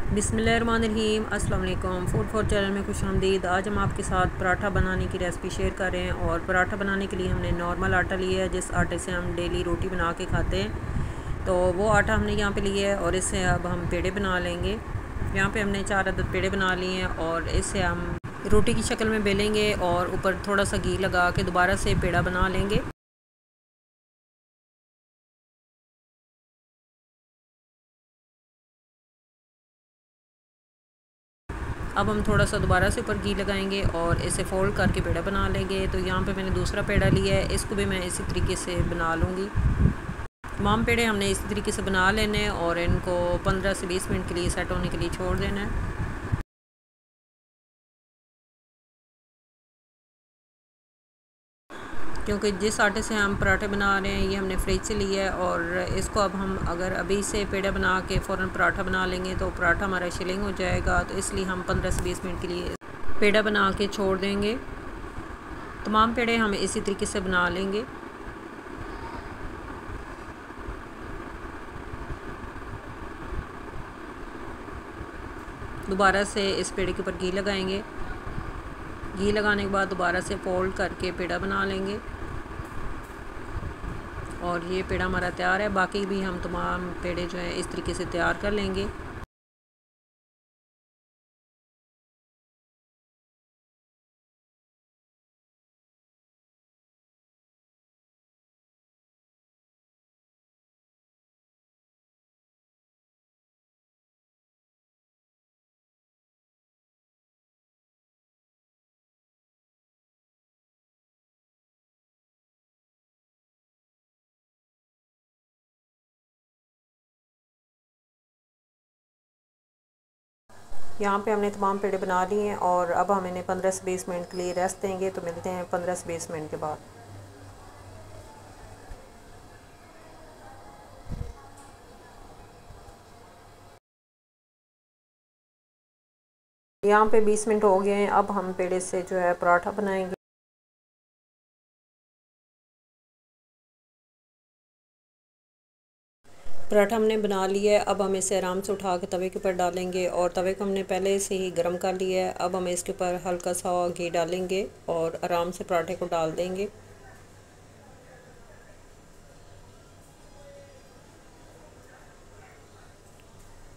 बिस्मिल्लाहिर्रहमानिर्रहीम, अस्सलाम वालेकुम। फूड फॉर चैनल में खुशामदीद। आज हम आपके साथ पराठा बनाने की रेसिपी शेयर कर रहे हैं। और पराठा बनाने के लिए हमने नॉर्मल आटा लिया है, जिस आटे से हम डेली रोटी बना के खाते हैं। तो वो आटा हमने यहाँ पे लिया है और इससे अब हम पेड़े बना लेंगे। यहाँ पे हमने 4 अदद पेड़े बना लिए हैं और इससे हम रोटी की शक्ल में बेलेंगे और ऊपर थोड़ा सा घी लगा के दोबारा से पेड़ा बना लेंगे। अब हम थोड़ा सा दोबारा से ऊपर घी लगाएंगे और इसे फोल्ड करके पेड़ा बना लेंगे। तो यहाँ पे मैंने दूसरा पेड़ा लिया है, इसको भी मैं इसी तरीके से बना लूँगी। तमाम पेड़े हमने इसी तरीके से बना लेने हैं और इनको 15 से 20 मिनट के लिए सेट होने के लिए छोड़ देना है। क्योंकि जिस आटे से हम पराठे बना रहे हैं ये हमने फ्रिज से लिया है और इसको अब हम अगर अभी से पेड़ा बना के फ़ौरन पराठा बना लेंगे तो पराठा हमारा शिलिंग हो जाएगा। तो इसलिए हम 15 से 20 मिनट के लिए पेड़ा बना के छोड़ देंगे। तमाम पेड़े हम इसी तरीके से बना लेंगे। दोबारा से इस पेड़े के ऊपर घी लगाएंगे। घी लगाने के बाद दोबारा से फोल्ड करके पेड़ा बना लेंगे और ये पेड़ा हमारा तैयार है। बाकी भी हम तमाम पेड़े जो हैं इस तरीके से तैयार कर लेंगे। यहाँ पे हमने तमाम पेड़े बना लिए हैं और अब हम इन्हें 15 से 20 मिनट के लिए रेस्ट देंगे। तो मिलते हैं 15 से 20 मिनट के बाद। यहाँ पे 20 मिनट हो गए हैं। अब हम पेड़े से जो है पराठा बनाएंगे। पराठा हमने बना लिया है। अब हम इसे आराम से उठा के तवे के ऊपर डालेंगे और तवे को हमने पहले से ही गर्म कर लिया है। अब हम इसके ऊपर हल्का सा घी डालेंगे और आराम से पराठे को डाल देंगे।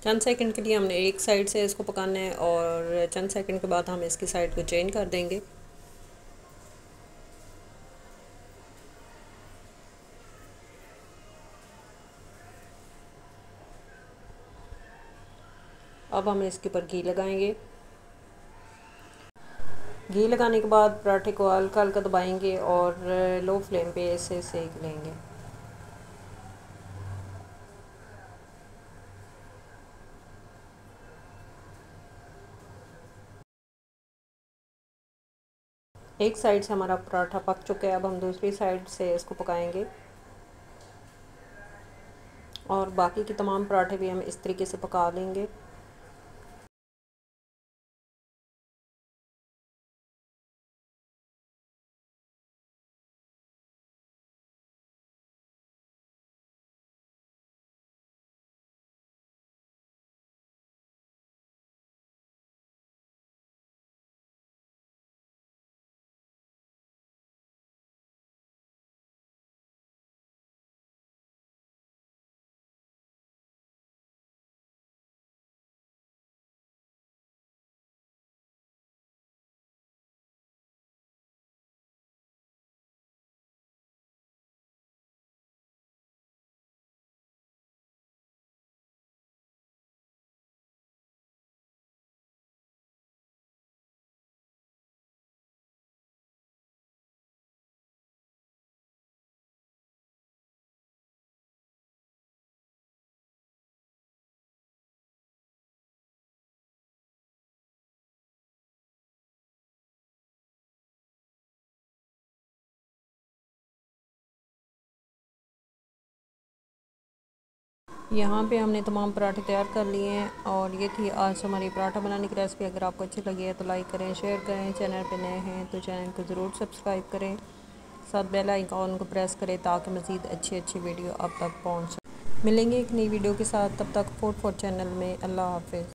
चंद सेकंड के लिए हमने एक साइड से इसको पकाना है और चंद सेकंड के बाद हम इसकी साइड को चेंज कर देंगे। अब हम इसके ऊपर घी लगाएंगे। घी लगाने के बाद पराठे को हल्का हल्का दबाएंगे और लो फ्लेम पे इसे सेक लेंगे। एक साइड से हमारा पराठा पक चुका है। अब हम दूसरी साइड से इसको पकाएंगे और बाकी के तमाम पराठे भी हम इस तरीके से पका लेंगे। यहाँ पे हमने तमाम पराठे तैयार कर लिए हैं और ये थी आज हमारी पराठा बनाने की रेसिपी। अगर आपको अच्छी लगी है तो लाइक करें, शेयर करें। चैनल पे नए हैं तो चैनल को ज़रूर सब्सक्राइब करें, साथ बेल आइकॉन को प्रेस करें ताकि मज़ीद अच्छी अच्छी वीडियो आप तक पहुँच। मिलेंगे एक नई वीडियो के साथ, तब तक फूड फॉर चैनल में। अल्लाह हाफ़िज़।